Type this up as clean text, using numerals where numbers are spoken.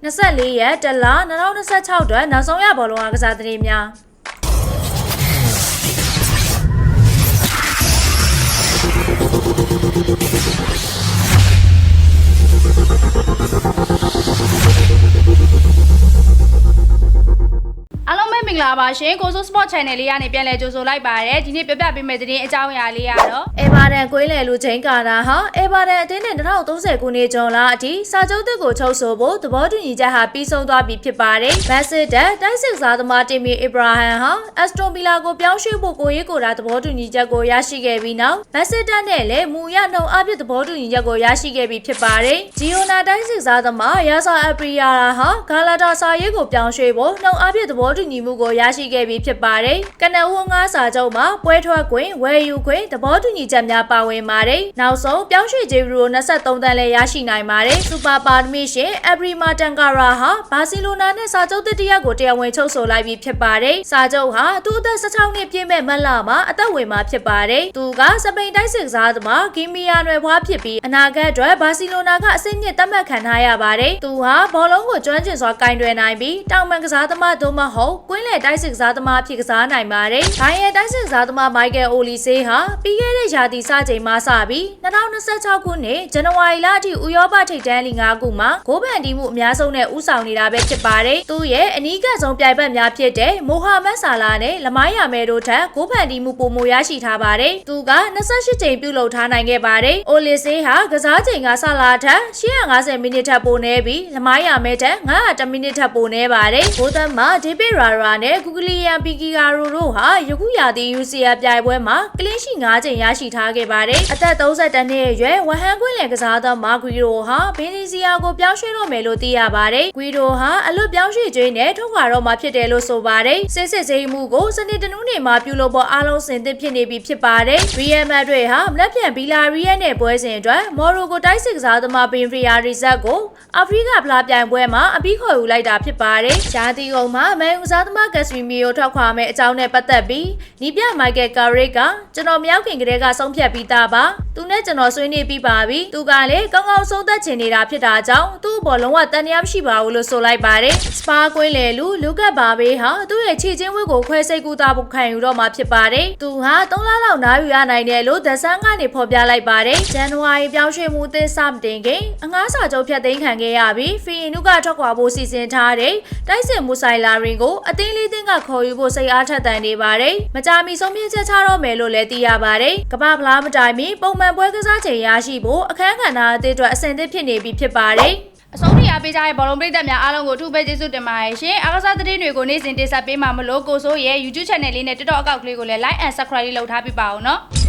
24ရက်တလ2026အတွက်နောက်ဆုံးရဘောလုံးအားကစားသတင်းများအားလုံးပဲမင်္ဂလာပါရှင်ကိုဆိုစပေါ့ channel လေးကနေပြန်လည်ကြိုဆိုလိုက်ပါတယ်ဒီနေ့ပြပြပေးမယ့်သတင်းအကြောင်းအရာလေးကတော့အေဗာဒန်ကွင်းလယ်လူချင်းကာတာဟာအေဗာဒန်အသင်းနဲ့2030ခုနှစ်ဇွန်လအထိစာချုပ်သစ်ကိုချုပ်ဆိုဖို့သဘောတူညီချက်ဟာပြီးဆုံးသွားပြီဖြစ်ပါတယ်မက်စစ်တပ်တိုက်စစ်စားသမားတင်မီအီဘရာဟမ်ဟာအက်စတိုဗီလာကိုပြောင်းရွှေ့ဖို့ကိုရေးကိုတာသဘောတူညီချက်ကိုရရှိခဲ့ပြီးနောက်မက်စစ်တပ်နဲ့လည်းမူရနှုံအပြစ်သဘောတူညီချက်ကိုရရှိခဲ့ပြီဖြစ်ပါတယ်ဂျီယိုနာတိုက်စစ်စားသမားရာဆာအပရီယာဟာဂါလာတာစာရေးကိုပြောင်းရွှေ့ဖို့နှုံအပြစ်သဘောတူညီမှုကိုရရှိခဲ့ပြီဖြစ်ပါတယ်ကနဦးငါးစာချုပ်မှာပွဲထွက်ခွင့်ဝယ်ယူခွင့်သဘောတူညီချက်များပါဝင်ပါတယ်နောက်ဆုံးပြောင်းရွှေ့ကြေးယူရို23သန်းလည်းရရှိနိုင်ပါတယ်စူပါပါမီရှင်အဘရီမာတန်ကာရာဟာဘာစီလိုနာနဲ့စာချုပ်တစ်ရပ်ကိုတရားဝင်ချုပ်ဆိုလိုက်ပြီဖြစ်ပါတယ်စာချုပ်ဟာသူ့အသက်16နှစ်ပြည့်မဲ့မတ်လမှာအသက်ဝင်မှာဖြစ်ပါတယ်သူကစပိန်တိုက်စစ်ကစားသမားဂီမီယာနွယ်ဖွားဖြစ်ပြီးအနာဂတ်အတွက်ဘာစီလိုနာကအဆင့်မြင့်သတ်မှတ်ခံထားရပါတယ်သူဟာဘောလုံးကိုကျွမ်းကျင်စွာကင်တွယ်နိုင်ပြီးတောင်ပန်ကစားသမားသို့မဟုတ်ကွင်းလယ်တိုက်စစ်ကစားသမားဖြစ်ကစားနိုင်ပါတယ်။ဘိုင်ယန်တိုက်စစ်ကစားသမားမိုက်ကယ်အိုလီဆေးဟာပြီးခဲ့တဲ့ရာသီစချိန်မှစပြီး2026ခုနှစ်ဇန်နဝါရီလအထိဥရောပထိပ်တန်းလီဂ်5ခုမှာဂိုးပန်တီးမှုအများဆုံးနဲ့ဦးဆောင်နေတာပဲဖြစ်ပါတယ်။သူ့ရဲ့အနီးကပ်ဆုံးပြိုင်ဘက်များဖြစ်တဲ့မိုဟာမက်ဆာလာနဲ့လမိုင်းယာမဲတို့ထက်ဂိုးပန်တီးမှုပိုမိုရရှိထားပါတယ်။သူက28ချိန်ပြုလုပ်ထားနိုင်ခဲ့ပါတယ်။အိုလီဆေးဟာကစားချိန်ကဆာလာထက်850မိနစ်ထက်ပိုနေပြီးလမိုင်းယာမဲထက်900မိနစ်ထက်ပိုနေပါတယ်။ဘိုးသမဒေးဗစ်ရာရာနဲ့ဂူဂလီယန်ပီကီကာရိုတို့ဟာယခုရာသီ UCL ပြိုင်ပွဲမှာကလင်းရှိ9ချိန်ရရှိထားခဲ့ပါတယ်။အသက်32နှစ်အရွယ်ဝဟန်ကွင်းလယ်ကစားသမားဂွီရိုဟာဘင်းနီစီယာကိုပြောင်းရွှေ့တော့မယ်လို့သိရပါတယ်။ဂွီရိုဟာအလွတ်ပြောင်းရွှေ့ကျွေးနဲ့ထုတ်ခွာတော့မှာဖြစ်တယ်လို့ဆိုပါတယ်။စစ်စစ်စိမ်းမှုကိုစနေတနင်္ဂနွေမှာပြုလုပ်ဖို့အားလုံးစင်သင့်ဖြစ်နေပြီဖြစ်ပါတယ်။ Real Madrid ဟာမလက်ပြန်ဘီလာရီယက်နဲ့ပွဲစဉ်အတွက်မော်ရိုကိုတိုက်စစ်ကစားသမားဘင်ဖရီယာရီဇက်ကိုအာဖရိကဖလားပြိုင်ပွဲမှာအပြီးခေါ်ယူလိုက်တာဖြစ်ပါတယ်။ရာသီကုန်မှာမန်ယူကစားသမားဂက်စမီမီယိုထောက်ခွာမဲ့အကြောင်းနဲ့ပတ်သက်ပြီးနီးပြမိုက်ကယ်ကာရစ်ကကျွန်တော်မြောက်ခင်ကလေးကဆုံးဖြတ်ပြီးသားပါသူနဲ့ကျွန်တော်ဆွေးနွေးပြီးပါပြီသူကလည်းကောင်းကောင်းဆုံးသက်ချင်နေတာဖြစ်တာကြောင့်သူ့ဘောလုံးဝတန်တရားမရှိပါဘူးလို့ဆိုလိုက်ပါတယ်စပါကွင်းလေလူကတ်ဘာဘေးဟာသူ့ရဲ့ခြေချင်းဝစ်ကိုခွဲစိတ်ကူတာဖို့ခံယူတော့မှာဖြစ်ပါတယ်သူဟာ3လလောက်နားယူရနိုင်တယ်လို့ဒဆန်းကနေဖော်ပြလိုက်ပါတယ်ဇန်နဝါရီပြောင်းရွှေ့မှုသစ်စတင်ခင်အငှားစာချုပ်ဖြတ်သိမ်းခံခဲ့ရပြီးဖီအင်နုကထွက်ခွာဖို့စီစဉ်ထားတဲ့တိုက်စစ်မူဆိုင်လာရင်ကိုအသင်းလေးသင်းကခေါ်ယူဖို့စိတ်အားထက်သန်နေပါတယ်မကြာမီဆုံးဖြတ်ချက်ချတော့မယ်လို့လည်းသိရပါတယ်ကမ္ဘာဖလားမတိုင်မီပုံမှန်ပွဲကစားချိန်ရရှိဖို့အခမ်းကဏ္ဍအသစ်အတွက်အဆင်သင့်ဖြစ်နေပြီဖြစ်ပါတယ်အဆုံးထိအားပေးကြတဲ့ဘောလုံးပရိသတ်များအားလုံးကိုအထူးပဲကျေးဇူးတင်ပါတယ်ရှင်အားကစားသတင်းတွေကိုနေ့စဉ်တင်ဆက်ပေးမှာမလို့ကိုဆိုရဲ့ YouTube channel လေးနဲ့ TikTok account လေးကိုလည်း like and subscribe လုပ်ထားပေးပါဦးနော်